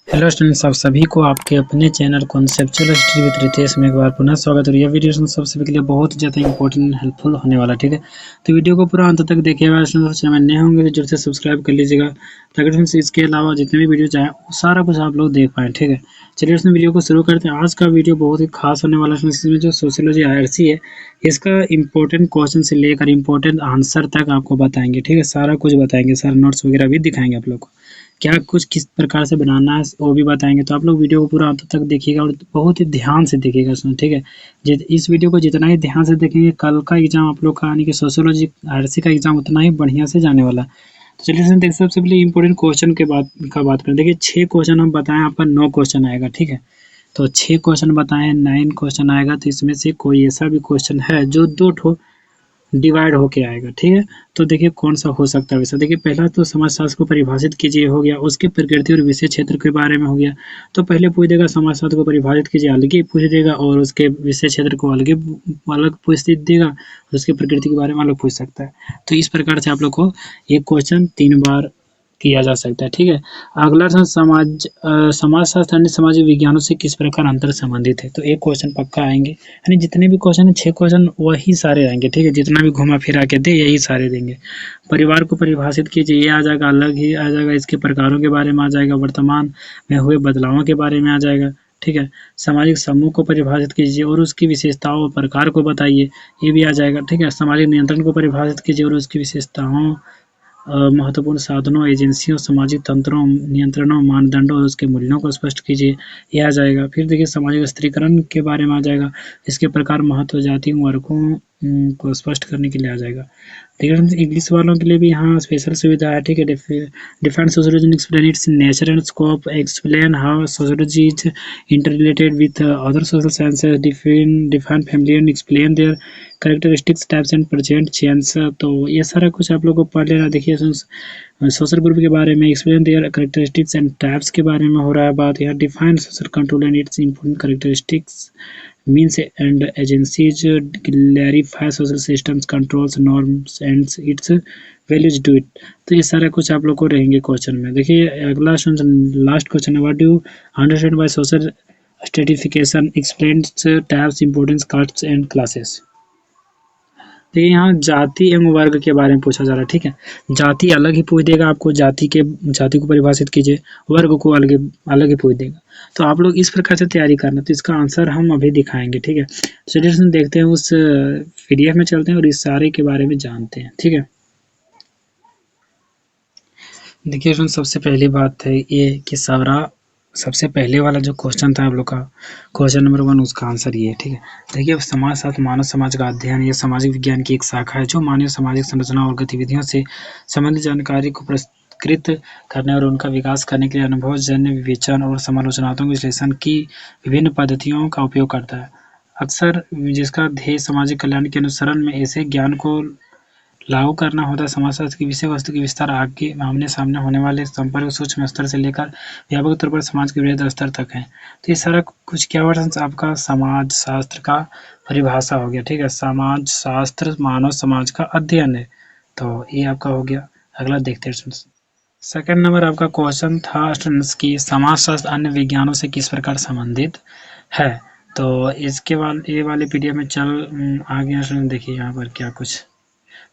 Hello students, आप सभी को आपके अपने channel conceptual history with Ritesh में एक बार पुनः स्वागत है। और यह वीडियो सब सभी के लिए बहुत ही ज़्यादा इंपॉर्टेंट हेल्पफुल होने वाला, ठीक है। तो वीडियो को पूरा अंत तक देखिएगा। चैनल में नए होंगे तो जरूर से सब्सक्राइब कर लीजिएगा, ताकि फ्रेंड्स इसके अलावा जितने भी वीडियो चाहें वो सारा कुछ आप लोग देख पाएँ, ठीक है। चलिए उसमें वीडियो को शुरू करते हैं। आज का वीडियो बहुत ही खास होने वाला है। इसमें जो सोशियोलॉजी आईआरसी है, इसका इंपॉर्टेंट क्वेश्चन से लेकर इंपॉर्टेंट आंसर तक आपको बताएंगे, ठीक है। सारा कुछ बताएंगे, सारे नोट्स वगैरह भी दिखाएंगे आप लोग को, क्या कुछ किस प्रकार से बनाना है वो भी बताएंगे। तो आप लोग वीडियो को पूरा अंत तक देखिएगा और बहुत ही ध्यान से देखिएगा इसमें, ठीक है। इस वीडियो को जितना ही ध्यान से देखेंगे, कल का एग्जाम आप लोग का यानी कि सोशियोलॉजी आईआरसी का एग्जाम उतना ही बढ़िया से जाने वाला है। तो चलिए देखिए, सबसे पहले इंपॉर्टेंट क्वेश्चन के बात करें। देखिए 6 क्वेश्चन हम बताएं, आपका 9 क्वेश्चन आएगा, ठीक है। तो 6 क्वेश्चन बताएं, 9 क्वेश्चन आएगा। तो इसमें से कोई ऐसा भी क्वेश्चन है जो 2 ठो डिवाइड होके आएगा, ठीक है। तो देखिए कौन सा हो सकता है वैसा। देखिए पहला तो समाजशास्त्र को परिभाषित कीजिए हो गया, उसके प्रकृति और विषय क्षेत्र के बारे में हो गया। तो पहले पूछ देगा समाजशास्त्र को परिभाषित कीजिए, अलग ही पूछ देगा, और उसके विषय क्षेत्र को अलग पूछ देगा, उसके प्रकृति के बारे में अलग पूछ सकता है। तो इस प्रकार से आप लोग को एक क्वेश्चन 3 बार किया जा सकता है, ठीक है। अगला समाजशास्त्र अन्य सामाजिक विज्ञानों से किस प्रकार अंतर संबंधित है। तो एक क्वेश्चन पक्का आएंगे, यानी जितने भी क्वेश्चन है 6 क्वेश्चन वही सारे आएंगे, ठीक है। जितना भी घुमा फिरा के दे यही सारे देंगे। परिवार को परिभाषित कीजिए, ये आ जाएगा, अलग ही आ जाएगा, इसके प्रकारों के बारे में आ जाएगा, वर्तमान में हुए बदलावों के बारे में आ जाएगा, ठीक है। सामाजिक समूह को परिभाषित कीजिए और उसकी विशेषताओं और प्रकार को बताइए, ये भी आ जाएगा, ठीक है। सामाजिक नियंत्रण को परिभाषित कीजिए और उसकी विशेषताओं, महत्वपूर्ण साधनों, एजेंसियों, सामाजिक तंत्रों, नियंत्रणों, मानदंडों और उसके मूल्यों को स्पष्ट कीजिए, ये आ जाएगा। फिर देखिए सामाजिक स्त्रीकरण के बारे में आ जाएगा, इसके प्रकार, महत्व, जाति, वर्गों को स्पष्ट करने के लिए आ जाएगा। ठीक है। इंग्लिश वालों के लिए भी यहाँ स्पेशल सुविधा है, ठीक है। Define sociology, explain it's nature and scope, explain how sociology is interrelated with other social sciences, define family and explain there characteristics, types and present change. तो ये सारा कुछ आप लोग को पढ़ लेना। देखिए सोशल ग्रुप के बारे में, explain there characteristics and types के बारे में हो रहा है बात। यहाँ define social control and it's important characteristics, means and agencies, clarify social systems, controls, norms and its values to it। तो ये सारा कुछ आप लोग को रहेंगे क्वेश्चन में। देखिए अगला लास्ट क्वेश्चन है, what do understand by social stratification, explains types, importance, castes and classes. देखिए यहाँ जाति एवं वर्ग के बारे में पूछा जा रहा है, ठीक है। जाति अलग ही पूछ देगा आपको, जाति को परिभाषित कीजिए, वर्ग को अलग ही पूछ देगा। तो आप लोग इस प्रकार से तैयारी करना। तो इसका आंसर हम अभी दिखाएंगे, ठीक है। चलिए देखते हैं, उस पीडीएफ में चलते हैं और इस सारे के बारे में जानते हैं, ठीक है। देखिए सबसे पहली बात है ये कि सबसे पहले वाला जो क्वेश्चन था आप लोग का, क्वेश्चन नंबर 1, उसका आंसर ये है, ठीक है। देखिए अब समाजशास्त्र मानव समाज का अध्ययन, ये सामाजिक विज्ञान की एक शाखा है जो मानव सामाजिक संरचना और गतिविधियों से संबंधित जानकारी को प्रस्तुत करने और उनका विकास करने के लिए अनुभवजन्य विवेचन और समालोचनात्मक विश्लेषण की विभिन्न पद्धतियों का उपयोग करता है। अक्सर जिसका ध्येय सामाजिक कल्याण के अनुसरण में ऐसे ज्ञान को लागू करना होता है। समाजशास्त्र की विषय वस्तु की विस्तार आगे आमने सामने होने वाले संपर्क सूक्ष्म स्तर से लेकर व्यापक तौर पर समाज के वृहद स्तर तक है। तो ये सारा कुछ क्या हुआ, आपका समाज शास्त्र का परिभाषा हो गया, ठीक है। समाज शास्त्र मानव समाज का अध्ययन है, तो ये आपका हो गया। अगला देखते हैं। सेकंड नंबर आपका क्वेश्चन था स्टूडेंट्स की समाजशास्त्र अन्य विज्ञानों से किस प्रकार संबंधित है। तो इसके ये वाले पीडीएफ में चल आ गया। देखिए यहाँ पर क्या कुछ,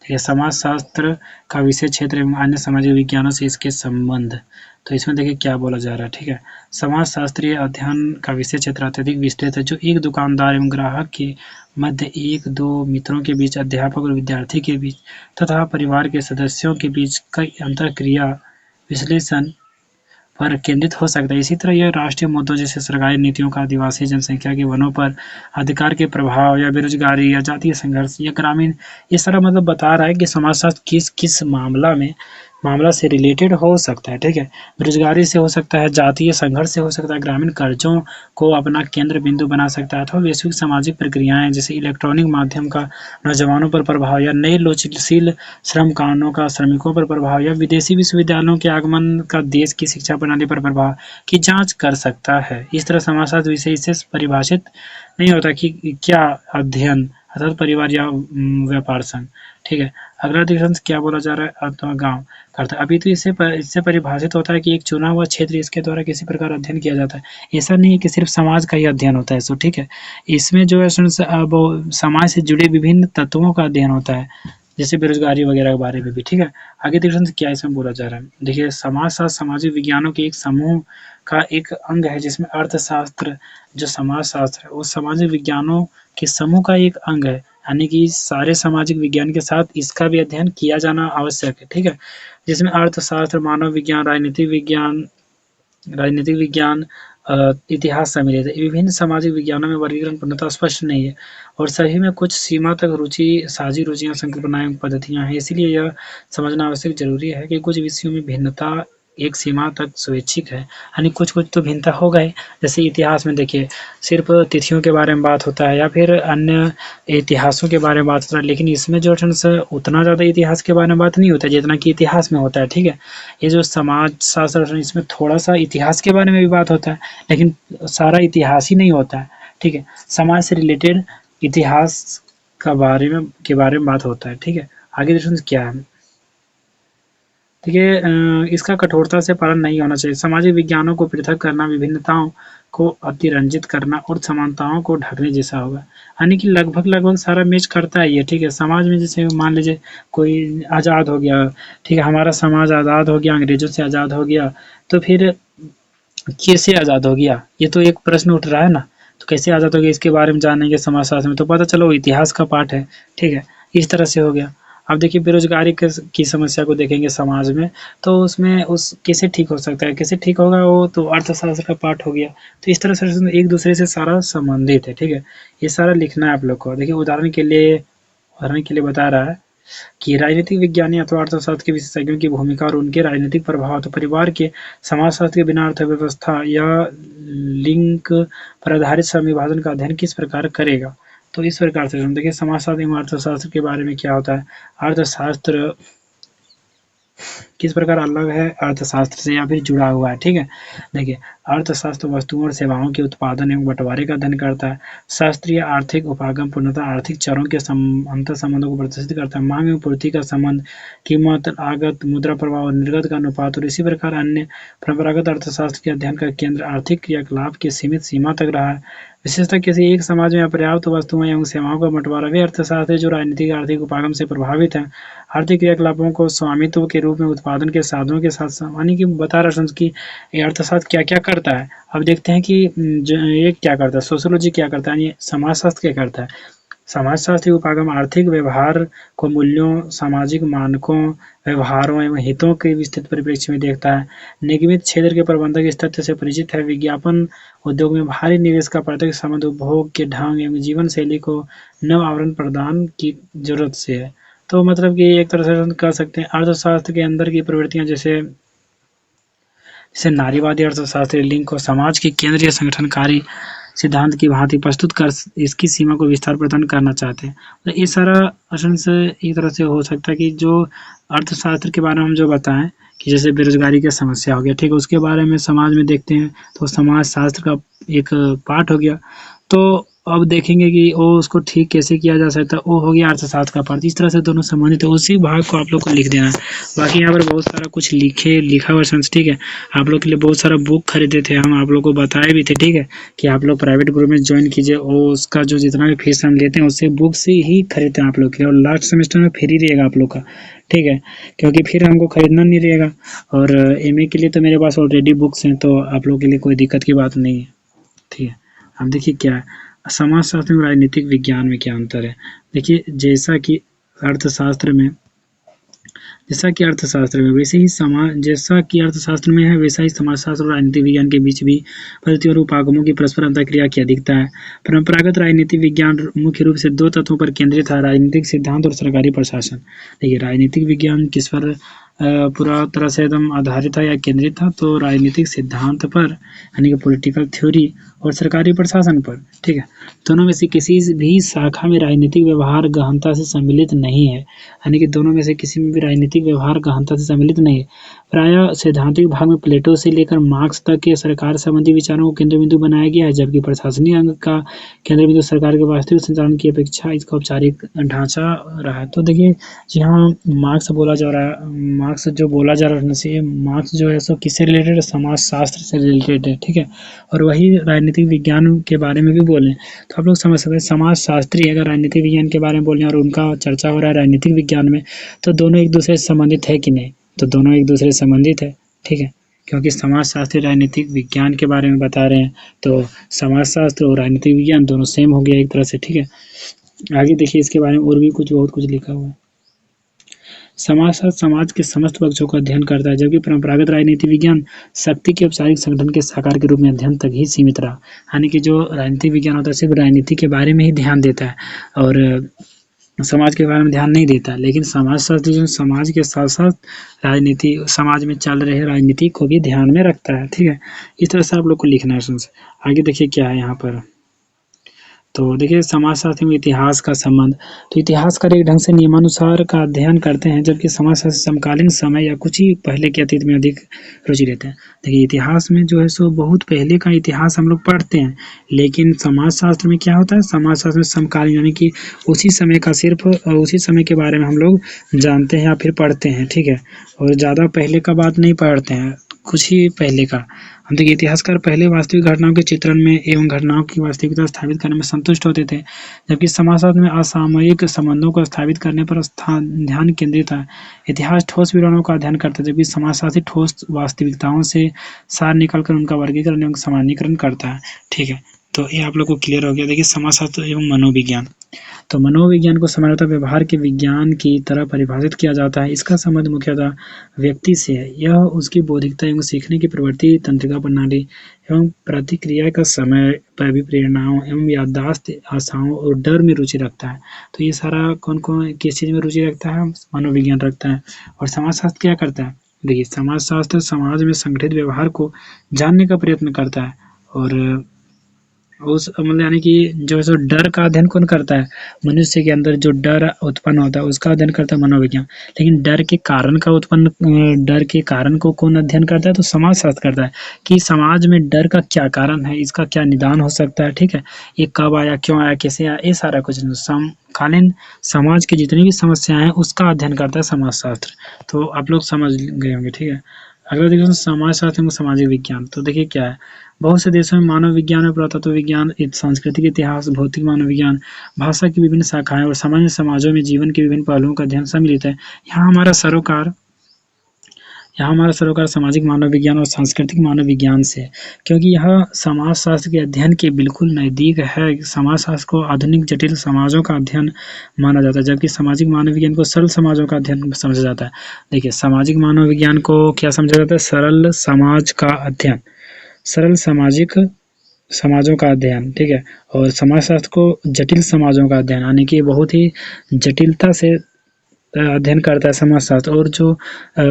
ठीक है। समाजशास्त्र का विषय क्षेत्र एवं अन्य सामाजिक विज्ञानों से इसके संबंध। तो इसमें देखिए क्या बोला जा रहा है, ठीक है। समाजशास्त्रीय अध्ययन का विषय क्षेत्र अत्यधिक विस्तृत है, जो एक दुकानदार एवं ग्राहक के मध्य, एक दो मित्रों के बीच, अध्यापक और विद्यार्थी के बीच तथा परिवार के सदस्यों के बीच कई अंतरक्रिया विश्लेषण पर केंद्रित हो सकता है। इसी तरह यह राष्ट्रीय मुद्दों जैसे सरकारी नीतियों का, आदिवासी जनसंख्या के वनों पर अधिकार के प्रभाव, या बेरोजगारी, या जातीय संघर्ष, या ग्रामीण, ये सारा मतलब बता रहा है कि समाजशास्त्र किस किस मामला से रिलेटेड हो सकता है, ठीक है। बेरोजगारी से हो सकता है, जातीय संघर्ष से हो सकता है, ग्रामीण कर्जों को अपना केंद्र बिंदु बना सकता है, अथवा वैश्विक सामाजिक प्रक्रियाएं जैसे इलेक्ट्रॉनिक माध्यम का नौजवानों पर प्रभाव, या नए लचील श्रम कानूनों का श्रमिकों पर प्रभाव, या विदेशी विश्वविद्यालयों के आगमन का देश की शिक्षा प्रणाली पर प्रभाव की जांच कर सकता है। इस तरह समाजशास्त्र विषय से परिभाषित नहीं होता कि क्या अध्ययन अर्थात परिवार या व्यापार संघ, ठीक है। अगला डिफरेंस क्या बोला जा रहा है, अथवा गाँव करता है। अभी तो इससे परिभाषित होता है कि एक चुना हुआ क्षेत्र इसके द्वारा किसी प्रकार अध्ययन किया जाता है। ऐसा नहीं है कि सिर्फ समाज का ही अध्ययन होता है, सो ठीक है। इसमें जो है वो समाज से जुड़े विभिन्न तत्वों का अध्ययन होता है, जैसे बेरोजगारी वगैरह के बारे में भी, ठीक है। आगे डिफरेंस क्या इसमें बोला जा रहा है, देखिए समाजशास्त्र सामाजिक विज्ञानों के एक समूह का एक अंग है, जिसमें अर्थशास्त्र जो समाजशास्त्र है वो सामाजिक विज्ञानों के समूह का एक अंग है, यानी कि सारे सामाजिक विज्ञान के साथ इसका भी अध्ययन किया जाना आवश्यक है, ठीक है। जिसमें अर्थशास्त्र, मानव विज्ञान, राजनीतिक विज्ञान, इतिहास सम्मिलित है। विभिन्न सामाजिक विज्ञानों में वर्गीकरण पूर्णतः स्पष्ट नहीं है और सभी में कुछ सीमा तक साझी रुचियां, संकल्पनाएं, पद्धतियां हैं। इसलिए यह समझना आवश्यक जरूरी है कि कुछ विषयों में भिन्नता एक सीमा तक स्वैच्छिक है, यानी कुछ तो भिन्नता होगा ही। जैसे इतिहास में देखिए सिर्फ तिथियों के बारे में बात होता है या फिर अन्य इतिहासों के बारे में बात होता है, लेकिन इसमें जो है उतना ज़्यादा इतिहास के बारे में बात नहीं होता है जितना कि इतिहास में होता है, ठीक है। ये जो समाज शास्त्र इसमें थोड़ा सा इतिहास के बारे में भी बात होता है, लेकिन सारा इतिहास ही नहीं होता है, ठीक है। समाज से रिलेटेड इतिहास के बारे में बात होता है, ठीक है। आगे डिफरेंस क्या है, देखिए इसका कठोरता से पालन नहीं होना चाहिए। सामाजिक विज्ञानों को पृथक करना विभिन्नताओं को अतिरंजित करना और समानताओं को ढकने जैसा होगा, यानी कि लगभग सारा मैच करता है ये, ठीक है। समाज में जैसे मान लीजिए कोई आज़ाद हो गया, ठीक है, हमारा समाज आज़ाद हो गया, अंग्रेजों से आज़ाद हो गया, तो फिर कैसे आज़ाद हो गया, ये तो एक प्रश्न उठ रहा है ना। तो कैसे आज़ाद हो गया इसके बारे में जानेंगे समाजशास्त्र में, तो पता चलो इतिहास का पाठ है, ठीक है। इस तरह से हो गया। अब देखिए बेरोजगारी की समस्या को देखेंगे समाज में, तो उसमें कैसे ठीक हो सकता है, कैसे ठीक होगा, वो तो अर्थशास्त्र का पाठ हो गया। तो इस तरह से एक दूसरे से सारा संबंधित है, ठीक है। ये सारा लिखना है आप लोग को। देखिए उदाहरण के लिए बता रहा है कि राजनीतिक विज्ञानी अथवा अर्थशास्त्र के विशेषज्ञों की भूमिका और उनके राजनीतिक प्रभाव, तो परिवार के समाजशास्त्र के बिना अर्थव्यवस्था या लिंग पर आधारित संविभाजन का अध्ययन किस प्रकार करेगा। तो इस प्रकार से देखिए समाजशास्त्र एवं अर्थशास्त्र के बारे में क्या होता है। अर्थशास्त्र किस प्रकार अलग है अर्थशास्त्र से या फिर जुड़ा हुआ है, ठीक है। देखिए अर्थशास्त्र वस्तुओं और सेवाओं के उत्पादन एवं बंटवारे का अध्ययन करता है। शास्त्रीय आर्थिक उपागम पूर्णतः आर्थिक चरों के अंतर संबंधों को प्रदर्शित करता है। मांग एवं पूर्ति का संबंध, कीमत, आगत, मुद्रा प्रभाव और निर्गत का अनुपात, और इसी प्रकार अन्य परंपरागत अर्थशास्त्र के अध्ययन का केंद्र आर्थिक क्रियाकलाप की सीमित सीमा तक रहा है। विशेषतः किसी एक समाज में अपर्याप्त वस्तुओं एवं सेवाओं का बंटवारा वे अर्थशास्त्र जो राजनीतिक आर्थिक उपागम से प्रभावित है। आर्थिक क्रियाकलापों को स्वामित्व के रूप में उत्पादन के साधनों के साथ यानी कि बता रहा कि अर्थशास्त्र क्या क्या करता है। अब देखते हैं कि ये क्या करता है, सोशियोलॉजी क्या करता है, ये समाजशास्त्र क्या करता है। समाजशास्त्री उपागम आर्थिक व्यवहार को मूल्यों, सामाजिक मानकों, व्यवहारों एवं हितों के विस्तृत परिप्रेक्ष्य में देखता है। निगमित क्षेत्र के प्रबंधक इस तथ्य से परिचित है विज्ञापन उद्योग में भारी निवेश का प्रत्यक्ष संबंध उपभोग के ढंग एवं जीवन शैली को नव आवरण प्रदान की जरूरत से है। तो मतलब कि एक तरह से कह सकते हैं अर्थशास्त्र के अंदर की प्रवृत्तियां जैसे नारीवादी अर्थशास्त्र लिंग को समाज के केंद्रीय संगठनकारी सिद्धांत की भांति प्रस्तुत कर इसकी सीमा को विस्तार प्रदान करना चाहते हैं। तो ये सारा असल से एक तरह से हो सकता है कि जो अर्थशास्त्र के बारे में हम जो बताएं कि जैसे बेरोजगारी की समस्या हो गया, ठीक है, उसके बारे में समाज में देखते हैं तो समाज शास्त्र का एक पार्ट हो गया। तो अब देखेंगे कि वो उसको ठीक कैसे किया जा सकता है, वो हो गया अर्थशास्त्र का पार्ट। इस तरह से दोनों संबंधित है, उसी भाग को आप लोग को लिख देना है। बाकी यहाँ पर बहुत सारा कुछ लिखा हुआ सेंस, ठीक है। आप लोग के लिए बहुत सारा बुक खरीदे थे हम, आप लोग को बताए भी थे, ठीक है, कि आप लोग प्राइवेट ग्रुप में ज्वाइन कीजिए और उसका जो जितना भी फीस हम लेते हैं उससे बुक से ही खरीदते हैं आप लोग के, और लास्ट सेमेस्टर में फ्री रहेगा आप लोग का, ठीक है, क्योंकि फिर हमको खरीदना नहीं रहेगा। और एमए के लिए तो मेरे पास ऑलरेडी बुक्स हैं, तो आप लोग के लिए कोई दिक्कत की बात नहीं है, ठीक है। अब देखिए क्या है समाजशास्त्र में राजनीतिक विज्ञान में क्या अंतर है। देखिए जैसा कि अर्थशास्त्र में है वैसा ही समाजशास्त्र और राजनीतिक विज्ञान के बीच भी पद्धतियों और उपागमों की परस्पर अंतःक्रिया की अधिकता है। परंपरागत राजनीतिक विज्ञान मुख्य रूप से दो तत्वों पर केंद्रित है, राजनीतिक सिद्धांत और सरकारी प्रशासन। देखिए राजनीतिक विज्ञान किस पर पूरा तरह से एकदम आधारित था या केंद्रित था, तो राजनीतिक सिद्धांत पर यानी कि पॉलिटिकल थ्योरी और सरकारी प्रशासन पर, ठीक है। दोनों में से किसी भी शाखा में राजनीतिक व्यवहार गहनता से सम्मिलित नहीं है, यानी कि दोनों में से किसी में भी राजनीतिक व्यवहार गहनता से सम्मिलित नहीं है। प्रायः सैद्धांतिक भाग में प्लेटो से लेकर मार्क्स तक के सरकार संबंधी विचारों को केंद्र बिंदु बनाया गया है, जबकि प्रशासनिक अंग का केंद्र बिंदु सरकार के वास्तविक संचालन की अपेक्षा इसका औपचारिक ढांचा रहा है। तो देखिए यहाँ मार्क्स बोला जा रहा है, मार्क्स जो बोला जा रहा है, मार्क्स जो है सो किससे रिलेटेड है, समाज शास्त्र से रिलेटेड है, ठीक है। और वही राजनीतिक विज्ञान के बारे में भी बोले तो आप लोग समझ सकते हैं, समाज शास्त्री अगर राजनीतिक विज्ञान के बारे में बोले और उनका चर्चा हो रहा है राजनीतिक विज्ञान में, तो दोनों एक दूसरे से संबंधित है कि नहीं, तो दोनों एक दूसरे से संबंधित है, ठीक है। क्योंकि समाजशास्त्री राजनीतिक विज्ञान के बारे में बता रहे हैं, तो समाजशास्त्र और राजनीतिक विज्ञान दोनों सेम हो गया एक तरह से, ठीक है। आगे देखिए इसके बारे में और भी बहुत कुछ लिखा हुआ है। समाजशास्त्र समाज के समस्त पक्षों का अध्ययन करता है, जबकि परंपरागत राजनीति विज्ञान शक्ति के औपचारिक संगठन के साकार के रूप में अध्ययन तक ही सीमित रहा। यानी कि जो राजनीतिक विज्ञान होता है सिर्फ राजनीति के बारे में ही ध्यान देता है और समाज के बारे में ध्यान नहीं देता। लेकिन समाजशास्त्र जो समाज के साथ साथ राजनीति, समाज में चल रहे राजनीति को भी ध्यान में रखता है, ठीक है। इस तरह से आप लोग को लिखना है। आगे देखिए क्या है यहाँ पर, तो देखिए समाजशास्त्र में इतिहास का संबंध, तो इतिहासकार एक ढंग से नियमानुसार का अध्ययन करते हैं, जबकि समाजशास्त्र समकालीन समय या कुछ ही पहले के अतीत में अधिक रुचि लेते हैं। देखिए इतिहास में जो है सो बहुत पहले का इतिहास हम लोग पढ़ते हैं, लेकिन समाजशास्त्र में क्या होता है, समाजशास्त्र में समकालीन यानी कि उसी समय का, सिर्फ उसी समय के बारे में हम लोग जानते हैं या फिर पढ़ते हैं, ठीक है। और ज़्यादा पहले का बात नहीं पढ़ते हैं, कुछ ही पहले का। हम देखिए इतिहासकार पहले वास्तविक घटनाओं के चित्रण में एवं घटनाओं की वास्तविकता स्थापित करने में संतुष्ट होते थे, जबकि समाजशास्त्र में असामयिक संबंधों को स्थापित करने पर ध्यान केंद्रित है। इतिहास ठोस विवरणों का अध्ययन करता है, जबकि समाजशास्त्री ठोस वास्तविकताओं से सार निकालकर उनका वर्गीकरण एवं सामान्यीकरण करता है, ठीक है। तो ये आप लोग को क्लियर हो गया। देखिए समाजशास्त्र एवं मनोविज्ञान, तो मनोविज्ञान को सामान्यतः व्यवहार के विज्ञान की तरह परिभाषित किया जाता है। इसका संबंध मुख्यतः व्यक्ति से है। यह उसकी बौद्धिकता एवं सीखने की प्रवृत्ति, तंत्रिका प्रणाली एवं प्रतिक्रिया का समय, प्रेरणाओं एवं याददाश्त, आशाओं और डर में रुचि रखता है। तो ये सारा कौन कौन किस चीज़ में रुचि रखता है, मनोविज्ञान रखता है। और समाजशास्त्र क्या करता है, देखिए समाजशास्त्र समाज में संगठित व्यवहार को जानने का प्रयत्न करता है और उस मतलब यानी कि जो है सो डर का अध्ययन कौन करता है, मनुष्य के अंदर जो डर उत्पन्न होता है उसका अध्ययन करता है मनोविज्ञान। लेकिन डर के कारण का उत्पन्न, डर के कारण को कौन अध्ययन करता है, तो समाजशास्त्र करता है कि समाज में डर का क्या कारण है, इसका क्या निदान हो सकता है, ठीक है। ये कब आया, क्यों आया, कैसे आया, ये सारा कुछ समकालीन समाज की जितनी भी समस्याएं हैं उसका अध्ययन करता है समाजशास्त्र। तो आप लोग समझ गए होंगे, ठीक है। अगला देखिए समाजशास्त्र एवं सामाजिक विज्ञान, तो देखिए क्या है, बहुत से देशों में मानव विज्ञान और पुरातत्व विज्ञान, सांस्कृतिक इतिहास, भौतिक मानव विज्ञान, भाषा की विभिन्न शाखाएं और सामान्य समाजों में जीवन के विभिन्न पहलुओं का अध्ययन सम्मिलित है। यहाँ हमारा सरोकार सामाजिक मानव विज्ञान और सांस्कृतिक मानव विज्ञान से है, क्योंकि यह समाजशास्त्र के अध्ययन के बिल्कुल नज़दीक है। समाजशास्त्र को आधुनिक जटिल समाजों का अध्ययन माना जाता है, जबकि सामाजिक मानव विज्ञान को सरल समाजों का अध्ययन समझा जाता है। देखिए सामाजिक मानव विज्ञान को क्या समझा जाता है, सरल समाज का अध्ययन, सरल सामाजिक समाजों का अध्ययन, ठीक है। और समाजशास्त्र को जटिल समाजों का अध्ययन, यानी कि बहुत ही जटिलता से अध्ययन करता है समाजशास्त्र। और जो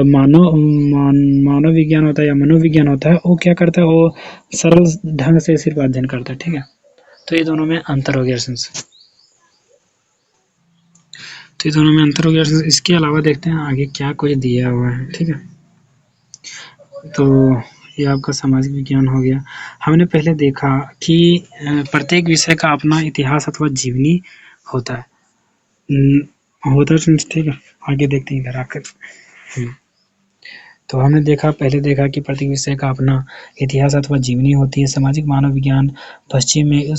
मानव विज्ञान होता है या मनोविज्ञान होता है वो क्या करता है, वो सरल ढंग से सिर्फ अध्ययन करता है, ठीक है। तो ये दोनों में अंतर हो गया। तो ये दोनों में अंतर हो गया। इसके अलावा देखते हैं आगे क्या कुछ दिया हुआ है, ठीक है। तो ये आपका सामाजिक विज्ञान हो गया। हमने पहले देखा कि प्रत्येक विषय का अपना इतिहास अथवा जीवनी होता है, ठीक है। आगे देखते हैं इधर आकर। तो हमने पहले देखा कि प्रत्येक विषय का अपना इतिहास अथवा जीवनी होती है। सामाजिक मानव विज्ञान पश्चिम में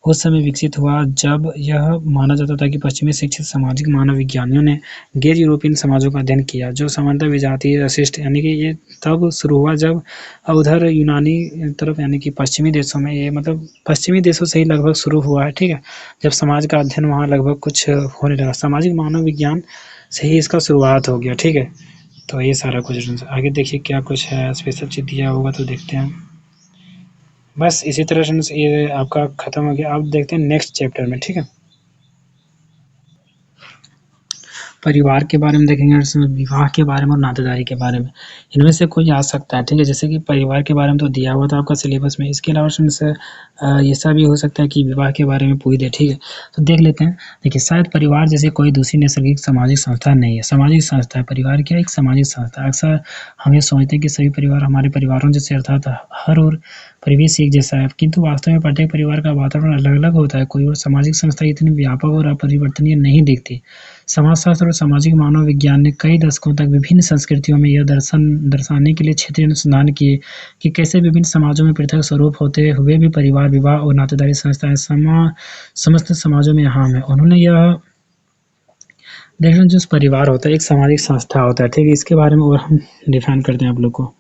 उस समय विकसित हुआ जब यह माना जाता था कि पश्चिमी शिक्षित सामाजिक मानव विज्ञानियों ने गैर यूरोपियन समाजों का अध्ययन किया, जो सामान्यतः विजातीय, राशिष्ट, यानी कि ये तब शुरू हुआ जब उधर यूनानी तरफ यानी कि पश्चिमी देशों में, ये मतलब पश्चिमी देशों से ही लगभग शुरू हुआ है, ठीक है। जब समाज का अध्ययन वहाँ लगभग कुछ होने लगा, सामाजिक मानव विज्ञान से ही इसका शुरुआत हो गया, ठीक है। तो ये सारा कुछ आगे देखिए क्या कुछ है, स्पेशल चीज दिया होगा तो देखते हैं। बस इसी तरह से ये आपका खत्म हो गया। अब देखते हैं नेक्स्ट चैप्टर में, ठीक है। परिवार के बारे में देखेंगे और विवाह के बारे में और नातेदारी के बारे में। इनमें से कोई आ सकता है, ठीक है। जैसे कि परिवार के बारे में तो दिया हुआ था आपका सिलेबस में, इसके अलावा से ऐसा भी हो सकता है कि विवाह के बारे में पूछ दे, ठीक है। तो देख लेते हैं। देखिए, शायद परिवार जैसे कोई दूसरी नैसर्गिक सामाजिक संस्था नहीं है। सामाजिक संस्था है परिवार, क्या एक सामाजिक संस्था। अक्सर हम ये सोचते हैं कि सभी परिवार हमारे परिवारों जैसे अर्थात हर और परिवेश एक जैसा है, किंतु वास्तव में प्रत्येक परिवार का वातावरण अलग-अलग होता है। कोई और सामाजिक संस्था इतनी व्यापक और अपरिवर्तनीय नहीं दिखती। समाजशास्त्र और सामाजिक मानव विज्ञान ने कई दशकों तक विभिन्न संस्कृतियों में यह दर्शाने के लिए क्षेत्रीय अनुसंधान किए कि कैसे विभिन्न समाजों में पृथक स्वरूप होते हुए भी परिवार, विवाह और नातेदारी संस्थाएं समस्त समाजों में अहम है। उन्होंने यह देख रहे हैं, जो परिवार होता है एक सामाजिक संस्था होता है, ठीक है। इसके बारे में और हम डिफाइन करते हैं आप लोग को।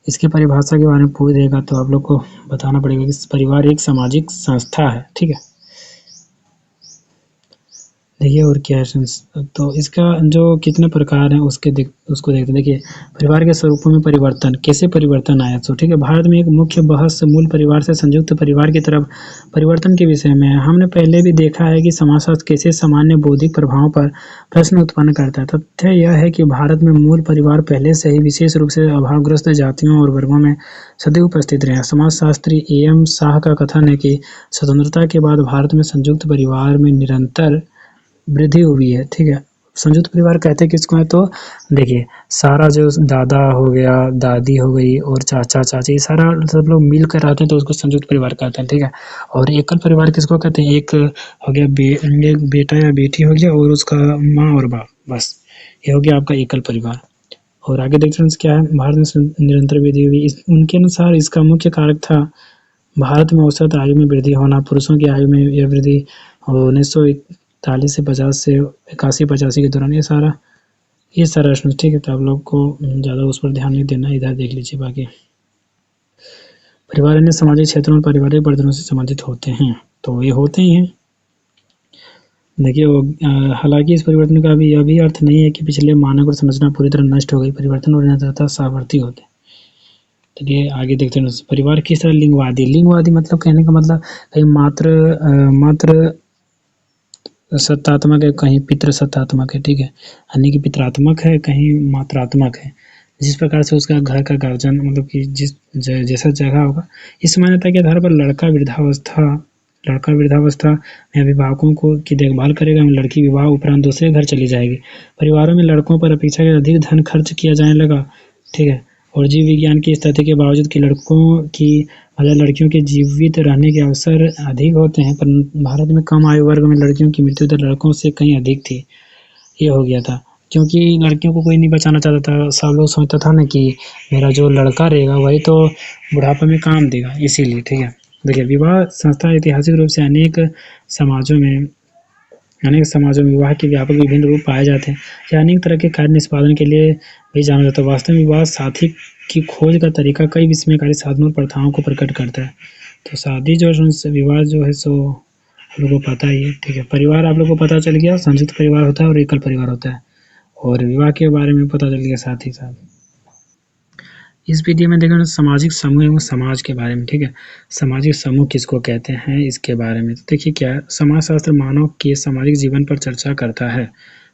इसकी परिभाषा के बारे में पूछ देगा तो आप लोग को बताना पड़ेगा कि परिवार एक सामाजिक संस्था है, ठीक है। देखिए और क्या है, तो इसका जो कितने प्रकार हैं उसको देखते हैं। देखिए, परिवार के स्वरूपों में परिवर्तन, कैसे परिवर्तन आया, तो ठीक है। भारत में एक मुख्य बहस मूल परिवार से संयुक्त परिवार की तरफ परिवर्तन के विषय में है। हमने पहले भी देखा है कि समाजशास्त्र कैसे सामान्य बौद्धिक प्रभावों पर प्रश्न उत्पन्न करता है। तथ्य यह है कि भारत में मूल परिवार पहले से ही विशेष रूप से अभावग्रस्त जातियों और वर्गों में सदैव उपस्थित रहे हैं। समाजशास्त्री एम शाह का कथन है कि स्वतंत्रता के बाद भारत में संयुक्त परिवार में निरंतर वृद्धि हुई है, ठीक है। संयुक्त परिवार कहते हैं किसको है, तो देखिए सारा जो दादा हो गया, दादी हो गई और चाचा चाची, सारा सब लोग मिलकर रहते हैं तो उसको संयुक्त परिवार कहते हैं, ठीक है। और एकल परिवार किसको कहते हैं, एक हो गया एक बेटा या बेटी हो गया और उसका माँ और बाप, बस ये हो गया आपका एकल परिवार। और आगे देखते हैं क्या है, भारत में निरंतर वृद्धि हुई। उनके अनुसार इसका मुख्य कारक था भारत में औसत आयु में वृद्धि होना। पुरुषों की आयु में यह वृद्धि 1941 से 50 से 81-85 के दौरान ये सारा ठीक है। तो आप लोग को ज़्यादा उस पर ध्यान नहीं देना, इधर देख लीजिए। बाकी परिवार अन्य सामाजिक क्षेत्रों में पारिवारिक बर्तनों से संबंधित होते हैं, तो ये होते ही हैं। देखिए हालांकि इस परिवर्तन का भी यह भी अर्थ नहीं है कि पिछले मानक और संरचना पूरी तरह नष्ट हो गई। परिवर्तन और निरंतरता सहवर्ती होते हैं। चलिए आगे देखते हैं, परिवार किस तरह लिंगवादी मतलब कहने का मतलब कहीं मात्र सत्तात्मक है, कहीं पितृ सत्तात्मक है, ठीक है। यानी कि पितरात्मक है, कहीं मात्रात्मक है। जिस प्रकार से उसका घर का गार्जियन मतलब कि जैसा जगह होगा, इस मान्यता के आधार पर लड़का वृद्धावस्था में अभिभावकों की देखभाल करेगा, लड़की विवाह उपरांत दूसरे घर चली जाएगी। परिवारों में लड़कों पर अपेक्षाकृत अधिक धन खर्च किया जाने लगा, ठीक है। और जीव विज्ञान की स्थिति के बावजूद कि लड़कियों के जीवित रहने के अवसर अधिक होते हैं, पर भारत में कम आयु वर्ग में लड़कियों की मृत्यु दर लड़कों से कहीं अधिक थी। ये हो गया था क्योंकि लड़कियों को कोई नहीं बचाना चाहता था। सब लोग सोचता था ना कि मेरा जो लड़का रहेगा वही तो बुढ़ापे में काम देगा, इसीलिए, ठीक है। देखिए, विवाह संस्था ऐतिहासिक रूप से अनेक समाजों में विवाह के व्यापक विभिन्न रूप पाए जाते हैं। यह अनेक तरह के कार्य निष्पादन के लिए भी जाना जाता है। वास्तव में विवाह साथी की खोज का तरीका कई विस्मयकारी साधनों और प्रथाओं को प्रकट करता है। तो शादी जो है, विवाह जो है सो आप लोगों को पता ही है, ठीक है। परिवार आप लोगों को पता चल गया, संयुक्त परिवार होता है और एकल परिवार होता है, और विवाह के बारे में पता चल गया साथ ही साथ। इस वीडियो में देखें सामाजिक समूह एवं समाज के बारे में, ठीक है। सामाजिक समूह किसको कहते हैं इसके बारे में तो देखिए क्या है, समाजशास्त्र मानव के सामाजिक जीवन पर चर्चा करता है।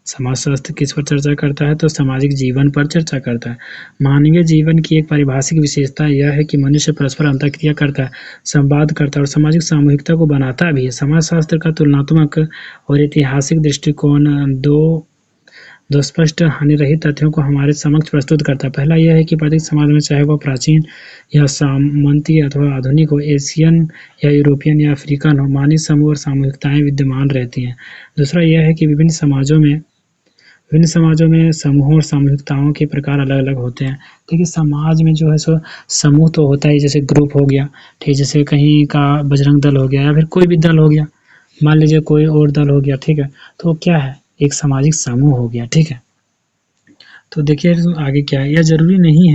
समाजशास्त्र किस पर चर्चा करता है, तो सामाजिक जीवन पर चर्चा करता है। मानवीय जीवन की एक पारिभाषिक विशेषता यह है कि मनुष्य परस्पर अंतःक्रिया करता है, संवाद करता है और सामाजिक सामूहिकता को बनाता भी है। समाजशास्त्र का तुलनात्मक और ऐतिहासिक दृष्टिकोण दो स्पष्ट हानिरहित तथ्यों को हमारे समक्ष प्रस्तुत करता है। पहला यह है कि प्रत्येक समाज में, चाहे वह प्राचीन या सामंती अथवा आधुनिक हो, एशियन या यूरोपियन या अफ्रीकन हो, मानवीय समूह और सामूहिकताएं विद्यमान रहती हैं। दूसरा यह है कि विभिन्न समाजों में समूहों और सामूहिकताओं के प्रकार अलग अलग होते हैं। देखिए समाज में जो है सो समूह तो होता है, जैसे ग्रुप हो गया, ठीक, जैसे कहीं का बजरंग दल हो गया या फिर कोई भी दल हो गया, मान लीजिए कोई और दल हो गया, ठीक है। तो क्या है, एक सामाजिक समूह हो गया, ठीक है। तो देखिए आगे क्या है, यह जरूरी नहीं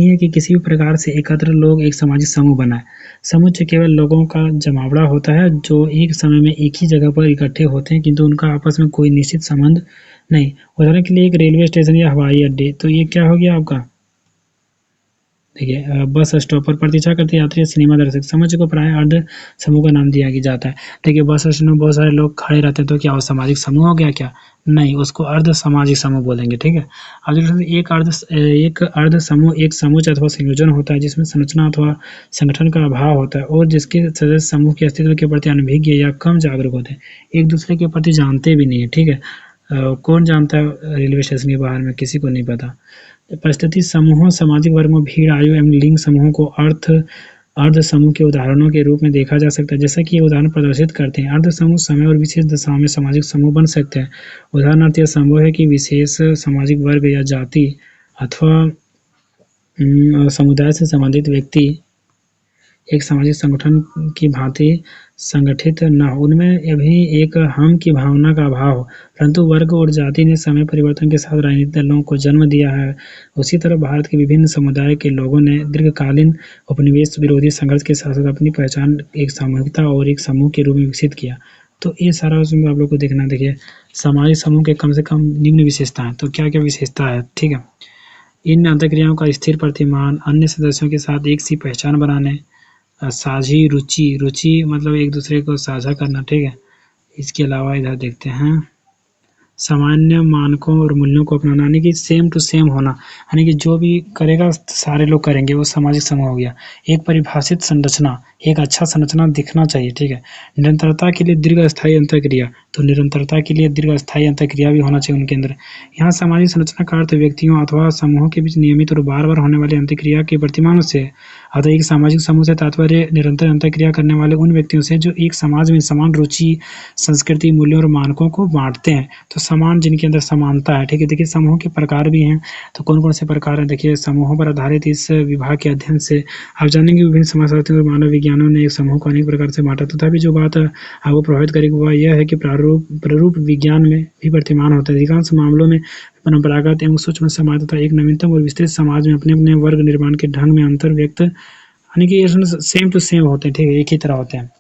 है कि किसी भी प्रकार से एकत्र लोग एक सामाजिक समूह बनाए। समूह केवल लोगों का जमावड़ा होता है जो एक समय में एक ही जगह पर इकट्ठे होते हैं, किंतु उनका आपस में कोई निश्चित संबंध नहीं। उदाहरण के लिए एक रेलवे स्टेशन या हवाई अड्डे, तो ये क्या हो गया आपका, देखिए बस स्टॉप पर प्रतीक्षा करते यात्री सिनेमा दर्शक समूह को प्राय अर्ध समूह का नाम दिया जाता है। देखिए बस स्टैंड में बहुत सारे लोग खड़े रहते हैं तो क्या वो सामाजिक समूह हो गया क्या? नहीं, उसको अर्ध सामाजिक समूह बोलेंगे, ठीक है। अब एक अर्ध समूह एक समूह अथवा संयोजन होता है जिसमें संरचना अथवा संगठन का अभाव होता है और जिसके सदस्य समूह के अस्तित्व के प्रति अनभिज्ञ या कम जागरूक होते हैं, एक दूसरे के प्रति जानते भी नहीं है, ठीक है। कौन जानता है रेलवे स्टेशन के बाहर में? किसी को नहीं पता। परिस्थिति समूहों, सामाजिक वर्गों, भीड़, आयु एवं लिंग समूहों को अर्ध समूह के उदाहरणों के रूप में देखा जा सकता है। जैसा कि ये उदाहरण प्रदर्शित करते हैं, अर्ध समूह समय और विशेष दशाओं में सामाजिक समूह बन सकते हैं। उदाहरणार्थ यह संभव है कि विशेष सामाजिक वर्ग या जाति अथवा समुदाय से संबंधित व्यक्ति एक सामाजिक संगठन की भांति संगठित न हो, उनमें अभी एक हम की भावना का अभाव हो, परंतु वर्ग और जाति ने समय परिवर्तन के साथ राजनीतिक दलों को जन्म दिया है। उसी तरह भारत के विभिन्न समुदाय के लोगों ने दीर्घकालीन उपनिवेश विरोधी संघर्ष के साथ साथ अपनी पहचान एक सामूहिकता और एक समूह के रूप में विकसित किया। तो ये सारा उसमें आप लोग को देखना। देखिए सामाजिक समूह के कम से कम निम्न विशेषताएं, तो क्या क्या विशेषता है, ठीक है। इन अंतःक्रियाओं का स्थिर प्रतिमान, अन्य सदस्यों के साथ एक सी पहचान बनाने, साझी रुचि मतलब एक दूसरे को साझा करना, ठीक है। इसके अलावा इधर देखते हैं सामान्य मानकों और मूल्यों को अपनाना, यानी कि सेम टू सेम होना, यानी कि जो भी करेगा सारे लोग करेंगे, वो सामाजिक समूह हो गया। एक परिभाषित संरचना, एक अच्छा संरचना दिखना चाहिए, ठीक है। निरंतरता के लिए दीर्घ स्थायी अंतःक्रिया, तो निरंतरता के लिए दीर्घ स्थायी अंतःक्रिया भी होना चाहिए उनके अंदर। यहाँ सामाजिक संरचना का अर्थ व्यक्तियों अथवा समूहों के बीच नियमित और बार बार होने वाली अंतःक्रिया के प्रतिमानों से, अतः एक सामाजिक समूह से तात्पर्य निरंतर अंतःक्रिया करने वाले उन व्यक्तियों से जो एक समाज में समान रुचि, संस्कृति, मूल्यों और मानकों को बांटते हैं। तो समान, जिनके अंदर समानता है, ठीक है। देखिए समूह के प्रकार भी हैं, तो कौन कौन से प्रकार हैं? देखिए समूहों पर आधारित इस विभाग के अध्ययन से आप जानेंगे विभिन्न समाजशास्त्रियों और मानव विज्ञानों ने एक समूह को अनेक प्रकार से बांटा। तथापि जो बात आपको प्रभावित करेगी वह यह है कि प्रारूप विज्ञान में भी प्रतिमान होता है। अधिकांश मामलों में परंपरागत एवं सूक्ष्म समाज तथा एक नवीनतम और विस्तृत समाज में अपने अपने वर्ग निर्माण के ढंग में अंतर व्यक्त, यानी कि ये सेम टू सेम होते हैं, ठीक है, एक ही तरह होते हैं।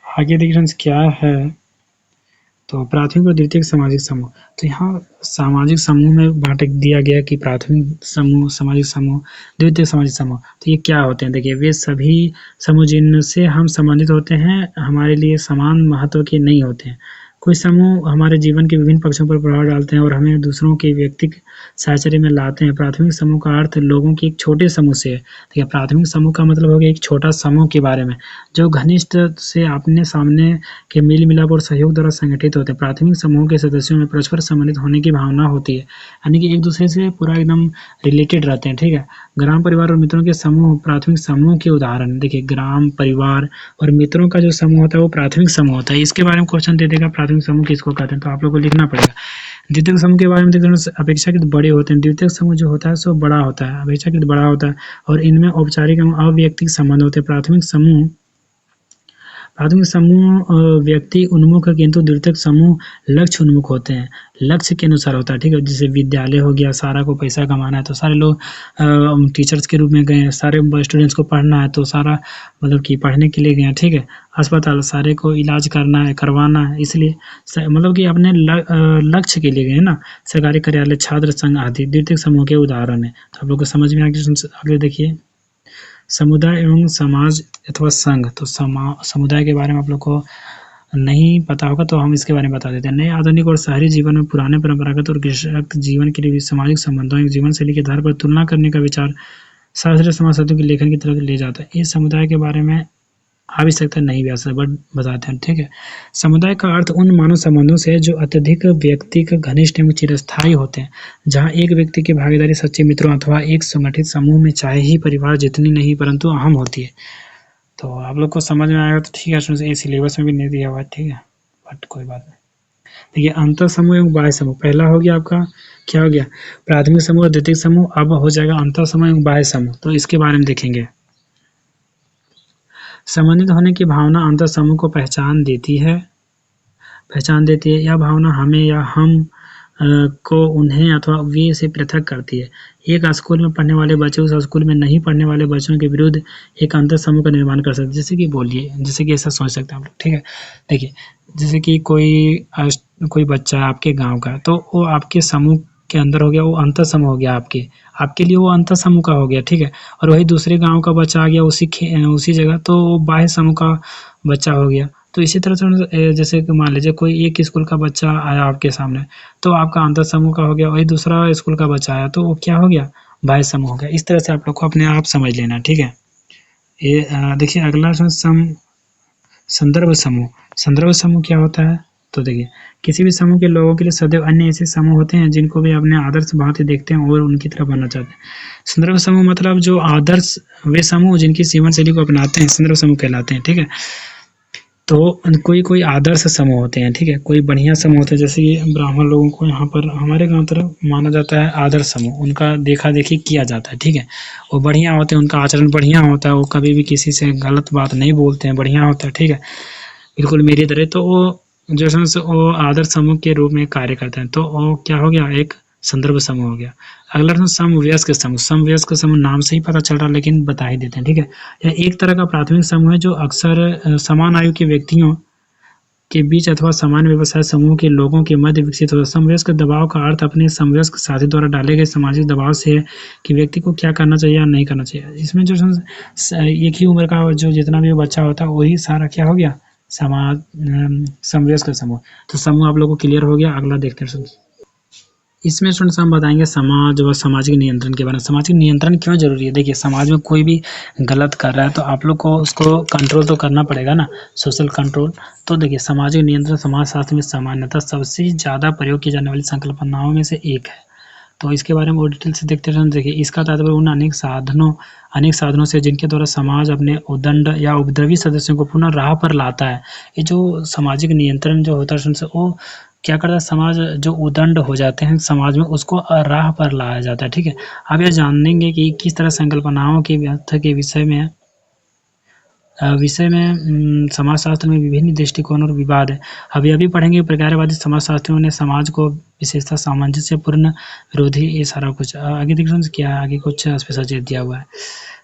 आगे देखिए क्या है, तो प्राथमिक और द्वितीयक सामाजिक समूह। तो यहाँ सामाजिक समूह में बांट दिया गया कि प्राथमिक समूह, सामाजिक समूह, द्वितीयक सामाजिक समूह। तो ये क्या होते हैं? देखिए वे सभी समूह जिनसे हम संबंधित होते हैं हमारे लिए समान महत्व के नहीं होते हैं। कुछ समूह हमारे जीवन के विभिन्न पक्षों पर प्रभाव डालते हैं और हमें दूसरों के व्यक्तिगत साहचर्य में लाते हैं। प्राथमिक समूह का अर्थ लोगों के एक छोटे समूह से है। देखिए प्राथमिक समूह का मतलब हो गया एक छोटा समूह के बारे में, जो घनिष्ठ से आमने सामने के मेल मिलाप और सहयोग द्वारा संगठित होते हैं। प्राथमिक समूह के सदस्यों में परस्पर संबंधित होने की भावना होती है, यानी कि एक दूसरे से पूरा एकदम रिलेटेड रहते हैं, ठीक है। ग्राम परिवार और मित्रों के समूह प्राथमिक समूह के उदाहरण। देखिए ग्राम परिवार और मित्रों का जो समूह होता है वो प्राथमिक समूह होता है। इसके बारे में क्वेश्चन दे देगा प्राथमिक समूह किसको कहते हैं, तो आप लोग को लिखना पड़ेगा। द्वितीयक समूह के बारे में देखते हैं अपेक्षाकृत बड़े होते हैं। द्वितीयक समूह जो होता है सो बड़ा होता है, अपेक्षाकृत बड़ा होता है और इनमें औपचारिक एवं अवैयक्तिक संबंध होते हैं। प्राथमिक समूह व्यक्ति उन्मुख है, किंतु द्वितीयक समूह लक्ष्य उन्मुख होते हैं, लक्ष्य के अनुसार होता है, ठीक है। जैसे विद्यालय हो गया, सारा को पैसा कमाना है तो सारे लोग टीचर्स के रूप में गए, सारे स्टूडेंट्स को पढ़ना है तो सारा मतलब कि पढ़ने के लिए गए, ठीक है। अस्पताल सारे को इलाज करना है, करवाना है, इसलिए मतलब कि अपने लक्ष्य के लिए गए ना। सरकारी कार्यालय, छात्र संघ आदि द्वितीयक समूह के उदाहरण है। तो आप लोग को समझ में आ गया। आगे देखिए समुदाय एवं समाज अथवा संघ। तो समुदाय के बारे में आप लोग को नहीं पता होगा तो हम इसके बारे में बता देते हैं। नए आधुनिक और शहरी जीवन में पुराने परंपरागत और कृषक जीवन के लिए सामाजिक संबंधों एवं जीवन शैली के आधार पर तुलना करने का विचार शास्त्रीय समाजशास्त्रियों के लेखन की तरफ ले जाता है। इस समुदाय के बारे में आ भी सकता है, नहीं भी आ सकता, बट बताते हैं, ठीक है। समुदाय का अर्थ उन मानव संबंधों से है जो अत्यधिक व्यक्तिगत, घनिष्ठ एवं चिरस्थायी होते हैं, जहाँ एक व्यक्ति की भागीदारी सच्चे मित्रों अथवा एक संगठित समूह में चाहे ही परिवार जितनी नहीं परंतु अहम होती है। तो आप लोग को समझ में आएगा तो ठीक है, ये सिलेबस में भी नहीं दिया हुआ है, ठीक है, बट कोई बात नहीं। देखिए अंतर समूह एवं बाह्य समूह। पहला हो गया आपका क्या हो गया, प्राथमिक समूह और द्वितीयक समूह। अब हो जाएगा अंतर समूह एवं बाह्य समूह। तो इसके बारे में देखेंगे। संबंधित होने की भावना अंतर समूह को पहचान देती है। यह भावना हमें या हम को उन्हें अथवा वे से पृथक करती है। एक स्कूल में पढ़ने वाले बच्चे उस स्कूल में नहीं पढ़ने वाले बच्चों के विरुद्ध एक अंतर समूह का निर्माण कर सकते हैं। जैसे कि बोलिए, जैसे कि ऐसा सोच सकते हैं आप लोग, ठीक है। देखिए जैसे कि कोई बच्चा आपके गांव का, तो वो आपके समूह के अंदर हो गया वो अंतर समूह हो गया आपके लिए वो अंतर समूह का हो गया, ठीक है। और वही दूसरे गाँव का बच्चा आ गया उसी जगह, तो वो बाह्य समूह का बच्चा हो गया। तो इसी तरह से जैसे कि मान लीजिए कोई एक स्कूल का बच्चा आया आपके सामने, तो आपका अंतर समूह का हो गया, वही दूसरा स्कूल का बच्चा आया तो वो क्या हो गया, बाह्य समूह हो गया। इस तरह से आप लोग को अपने आप समझ लेना, ठीक है। ये देखिए अगला संदर्भ समूह। संदर्भ समूह क्या होता है, तो देखिए किसी भी समूह के लोगों के लिए सदैव अन्य ऐसे समूह होते हैं जिनको वे अपने आदर्श भांति देखते हैं और उनकी तरह बनना चाहते हैं। संदर्भ समूह मतलब जो आदर्श वे समूह जिनकी जीवन शैली को अपनाते हैं संदर्भ समूह कहलाते हैं, ठीक है। तो कोई आदर्श समूह होते हैं, ठीक है। कोई बढ़िया समूह होते हैं, जैसे ये ब्राह्मण लोगों को यहाँ पर हमारे गांव तरफ माना जाता है आदर्श समूह, उनका देखा देखी किया जाता है, ठीक है। वो बढ़िया होते हैं, उनका आचरण बढ़िया होता है, वो कभी भी किसी से गलत बात नहीं बोलते हैं, बढ़िया होता है, ठीक है, बिल्कुल मेरी तरह। तो वो जो है वो आदर्श समूह के रूप में कार्य करते हैं, तो वो क्या हो गया, एक संदर्भ समूह हो गया। अगला समवयस्क समूह। समवयस्क समूह नाम से ही पता चल रहा है, लेकिन बता ही देते हैं, ठीक है। यह एक तरह का प्राथमिक समूह है जो अक्सर समान आयु के व्यक्तियों के बीच अथवा सामान्य व्यवसाय समूह के लोगों के मध्य विकसित होता है। समवयस्क दबाव का अर्थ अपने समवयस्क साथी द्वारा डाले गए सामाजिक दबाव से है कि व्यक्ति को क्या करना चाहिए या नहीं करना चाहिए। इसमें जो एक ही उम्र का जो जितना भी बच्चा होता है वही सारा क्या हो गया, समवयस्क समूह। तो समूह आप लोगों को क्लियर हो गया। अगला देखते हैं। इसमें स्टूडेंट्स हम बताएंगे समाज व सामाजिक नियंत्रण के बारे में। सामाजिक नियंत्रण क्यों जरूरी है, देखिए समाज में कोई भी गलत कर रहा है तो आप लोग को उसको कंट्रोल तो करना पड़ेगा ना, सोशल कंट्रोल। तो देखिए सामाजिक नियंत्रण समाज शास्त्र में सामान्यतः सबसे ज़्यादा प्रयोग की जाने वाली संकल्पनाओं में से एक है। तो इसके बारे में और डिटेल से देखते हैं। देखिए इसका तात्पर्य उन अनेक साधनों से जिनके द्वारा समाज अपने उद्दंड या उपद्रवी सदस्यों को पुनः राह पर लाता है। ये जो सामाजिक नियंत्रण जो होता है वो क्या करता है, समाज जो उद्दंड हो जाते हैं समाज में उसको राह पर लाया जाता है, ठीक है। आप यह जानेंगे कि किस तरह संकल्पनाओं के व्याख्या के विषय में समाजशास्त्र में विभिन्न दृष्टिकोण और विवाद है। अभी पढ़ेंगे प्रकारवादी समाजशास्त्रियों ने समाज को विशेषता सामंजस्यपूर्ण विरोधी ये सारा कुछ आगे देखिए क्या आगे कुछ स्पेशल दिया हुआ है।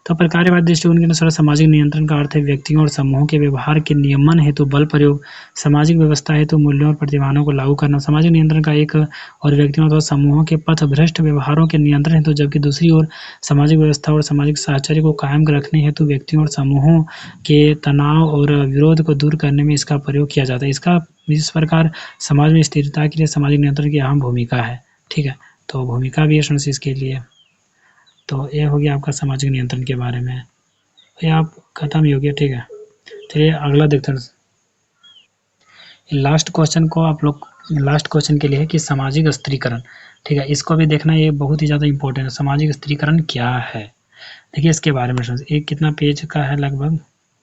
तो प्रकारवादी दृष्टिकोण के अनुसार सामाजिक नियंत्रण का अर्थ है व्यक्तियों और समूहों के व्यवहार के नियमन हेतु बल प्रयोग, सामाजिक व्यवस्था हेतु मूल्यों और प्रतिमानों को लागू करना। सामाजिक नियंत्रण का एक और व्यक्तियों अथवा समूहों के पथभ्रष्ट व्यवहारों के नियंत्रण हेतु, जबकि दूसरी ओर सामाजिक व्यवस्था और सामाजिक साहचर्य को कायम रखने हेतु व्यक्तियों और समूहों के तनाव और विरोध को दूर करने में इसका प्रयोग किया जाता है। इस प्रकार समाज में स्थिरता के लिए सामाजिक नियंत्रण की अहम भूमिका है, ठीक है। तो भूमिका भी है इसके लिए। तो ये हो गया आपका सामाजिक नियंत्रण के बारे में, ये आप खत्म ही हो गया, ठीक है। चलिए अगला देखते हैं। लास्ट क्वेश्चन के लिए है कि सामाजिक स्त्रीकरण, ठीक है। इसको भी देखना, ये बहुत ही ज़्यादा इंपॉर्टेंट है। सामाजिक स्त्रीकरण क्या है, देखिए इसके बारे में एक कितना पेज का है, लगभग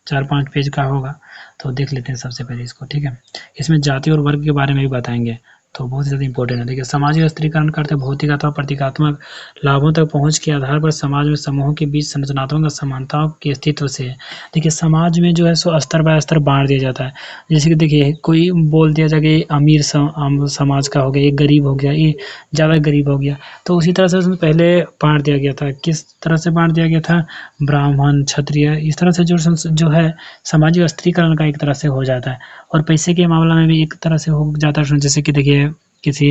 4-5 पेज का होगा। तो देख लेते हैं सबसे पहले इसको, ठीक है। इसमें जाति और वर्ग के बारे में भी बताएंगे, तो बहुत ज़्यादा इंपॉर्टेंट है। देखिए सामाजिक स्त्रीकरण का अर्थ है भौतिक अथवा प्रतीकात्मक लाभों तक पहुंच के आधार पर समाज में समूहों के बीच संरचनात्मक असमानताओं के अस्तित्व से है। देखिए समाज में जो है सो स्तर बाय स्तर बांट दिया जाता है। जैसे कि देखिए कोई बोल दिया जाए कि अमीर समाज का हो गया, एक गरीब हो गया, ये ज़्यादा गरीब हो गया। तो उसी तरह से उसमें पहले बांट दिया गया था। किस तरह से बांट दिया गया था, ब्राह्मण क्षत्रिय, इस तरह से जो है सामाजिक स्त्रीकरण का एक तरह से हो जाता है। और पैसे के मामला में भी एक तरह से हो जाता है, जैसे कि देखिए किसी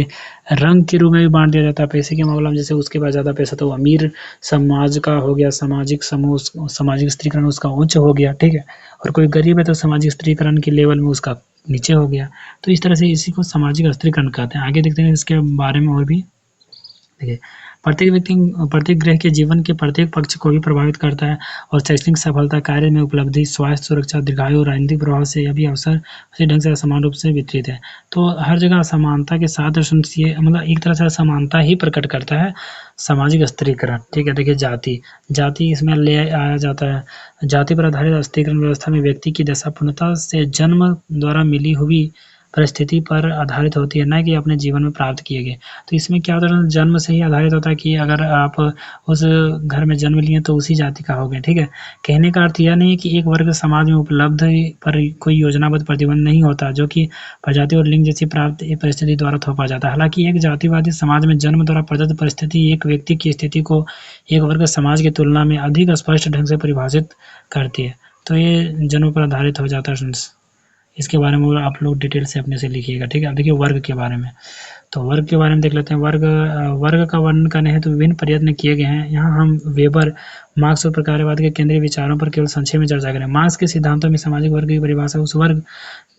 रंग के रूप में भी बांट दिया जाता है पैसे के मामला में। जैसे उसके पास ज़्यादा पैसा तो अमीर समाज का हो गया, सामाजिक समूह, सामाजिक स्त्रीकरण उसका उच्च हो गया, ठीक है। और कोई गरीब है तो सामाजिक स्त्रीकरण के लेवल में उसका नीचे हो गया। तो इस तरह से इसी को सामाजिक स्त्रीकरण कहते हैं। आगे देखते हैं इसके बारे में और भी। देखिए प्रत्येक ग्रह के जीवन के प्रत्येक पक्ष को भी प्रभावित करता है और शैक्षणिक सफलता, कार्य में उपलब्धि, स्वास्थ्य, सुरक्षा, दीर्घायु और राजनीतिक प्रभाव से यह भी अवसर उसी ढंग से असमान रूप से वितरित है। तो हर जगह असमानता के साथ ये मतलब एक तरह से असमानता ही प्रकट करता है सामाजिक स्त्रीकरण, ठीक है। देखिए जाति इसमें ले आया जाता है। जाति पर आधारित स्त्रीकरण व्यवस्था में व्यक्ति की दशा पूर्णतः से जन्म द्वारा मिली हुई परिस्थिति पर आधारित होती है, न कि अपने जीवन में प्राप्त किए गए। तो इसमें क्या होता है, जन्म से ही आधारित होता है कि अगर आप उस घर में जन्म लिए तो उसी जाति का हो गए, ठीक है। कहने का अर्थ यह नहीं है कि एक वर्ग समाज में उपलब्ध पर कोई योजनाबद्ध प्रतिबंध नहीं होता जो कि प्रजाति और लिंग जैसी प्राप्त परिस्थिति द्वारा थोपा जाता है। हालांकि एक जातिवादी समाज में जन्म द्वारा प्रदत्त परिस्थिति एक व्यक्ति की स्थिति को एक वर्ग समाज की तुलना में अधिक स्पष्ट ढंग से परिभाषित करती है। तो ये जन्म पर आधारित हो जाता है। इसके बारे में आप लोग डिटेल से अपने से लिखिएगा, ठीक है। अब देखिए वर्ग के बारे में, तो वर्ग के बारे में देख लेते हैं। वर्ग का वर्णन करने हेतु विभिन्न प्रयत्न किए गए हैं। यहाँ हम वेबर, मार्क्स और प्रकारवाद के केंद्रीय विचारों पर केवल संक्षेप में चर्चा करें। मार्क्स के सिद्धांतों में सामाजिक वर्ग की परिभाषा उस वर्ग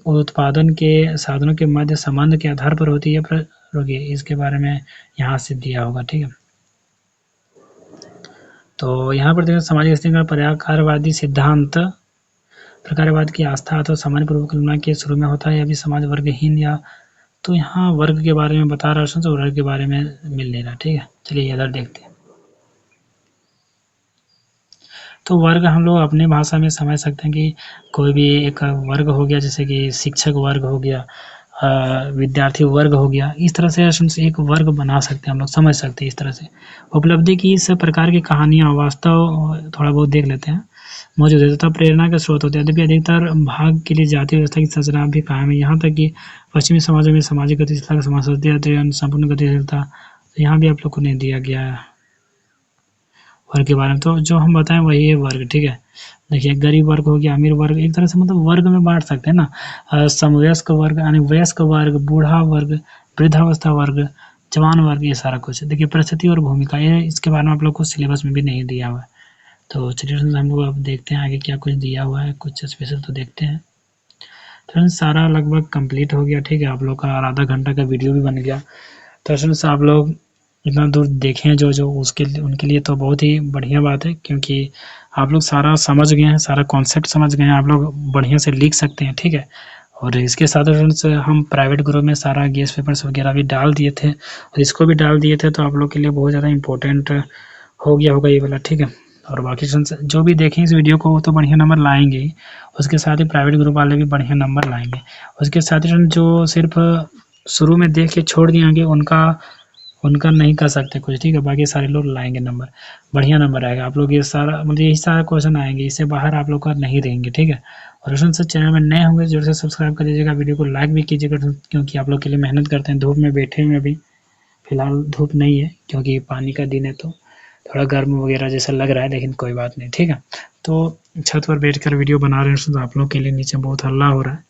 उत्पादन के साधनों के मध्य संबंध के आधार पर होती है। इसके बारे में यहाँ से दिया होगा, ठीक है। तो यहाँ पर देखिए सामाजिक स्थिति का प्रकारवादी सिद्धांत प्रकारवाद की आस्था अथवा सामान्य पूर्व कल्पना के शुरू में होता है, या भी समाज वर्गहीन या, तो यहाँ वर्ग के बारे में बता रहा है, तो वर्ग के बारे में मिल नहीं रहा, ठीक है। चलिए इधर देखते हैं। तो वर्ग हम लोग अपनी भाषा में समझ सकते हैं कि कोई भी एक वर्ग हो गया, जैसे कि शिक्षक वर्ग हो गया, विद्यार्थी वर्ग हो गया, इस तरह से एक वर्ग बना सकते हैं, हम लोग समझ सकते हैं इस तरह से। उपलब्धि की इस प्रकार की कहानियाँ वास्तव थोड़ा बहुत देख लेते हैं मौजूद है तथा प्रेरणा के स्रोत होते हैं। यद्यपि अधिकतर भाग के लिए जाति व्यवस्था की संरचना भी कायम है, यहाँ तक कि पश्चिमी समाजों में सामाजिक गतिशीलता, समाजशास्त्रीय संपूर्ण गतिशीलता, यहाँ भी आप लोग को नहीं दिया गया है वर्ग के बारे में। तो जो हम बताएं वही है वर्ग, ठीक है। देखिए गरीब वर्ग हो गया, अमीर वर्ग, एक तरह से मतलब वर्ग में बांट सकते हैं ना। समवयस्क वर्ग यानी वयस्क वर्ग, बूढ़ा वर्ग, वृद्धावस्था वर्ग, जवान वर्ग, ये सारा कुछ। देखिए परिस्थिति और भूमिका, ये इसके बारे में आप लोग को सिलेबस में भी नहीं दिया हुआ है। तो चलिए हम लोग अब देखते हैं आगे क्या कुछ दिया हुआ है, कुछ स्पेशल तो देखते हैं। फ्रेंड्स सारा लगभग कंप्लीट हो गया, ठीक है। आप लोग का आधा घंटा का वीडियो भी बन गया। तो फ्रेंड्स आप लोग इतना दूर देखें जो उसके उनके लिए तो बहुत ही बढ़िया बात है, क्योंकि आप लोग सारा समझ गए हैं, सारा कॉन्सेप्ट समझ गए हैं, आप लोग बढ़िया से लिख सकते हैं, ठीक है। और इसके साथ फ्रेंड्स हम प्राइवेट ग्रुप में सारा गेस्ट पेपर्स वगैरह भी डाल दिए थे, और इसको भी डाल दिए थे, तो आप लोग के लिए बहुत ज़्यादा इंपॉर्टेंट हो गया होगा ये वाला, ठीक है। और बाकी फ्रेंड्स जो भी देखें इस वीडियो को वो तो बढ़िया नंबर लाएंगे ही, उसके साथ ही प्राइवेट ग्रुप वाले भी बढ़िया नंबर लाएंगे। उसके साथ ही फ्रेंड्स जो सिर्फ शुरू में देख के छोड़ दिएंगे उनका नहीं कर सकते कुछ, ठीक है। बाकी सारे लोग लाएंगे नंबर, बढ़िया नंबर आएगा। आप लोग ये सारा मतलब यही सारा क्वेश्चन आएंगे, इससे बाहर आप लोग का नहीं रहेंगे, ठीक है। और फ्रेंड्स चैनल में नए होंगे जरूर से सब्सक्राइब कर दीजिएगा, वीडियो को लाइक भी कीजिएगा, क्योंकि आप लोग के लिए मेहनत करते हैं। धूप में बैठे हुए अभी फिलहाल धूप नहीं है, क्योंकि पानी का दिन है, तो थोड़ा गर्म वगैरह जैसा लग रहा है, लेकिन कोई बात नहीं, ठीक है। तो छत पर बैठकर वीडियो बना रहे हैं, तो आप लोग के लिए नीचे बहुत हल्ला हो रहा है,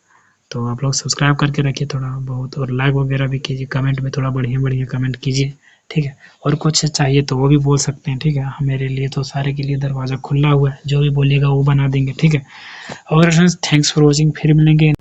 तो आप लोग सब्सक्राइब करके रखिए थोड़ा बहुत, और लाइक वगैरह भी कीजिए, कमेंट में थोड़ा बढ़िया कमेंट कीजिए, ठीक है। और कुछ चाहिए तो वो भी बोल सकते हैं, ठीक है। मेरे लिए तो सारे के लिए दरवाज़ा खुला हुआ है, जो भी बोलिएगा वो बना देंगे, ठीक है। और थैंक्स फॉर वॉचिंग, फिर मिलेंगे।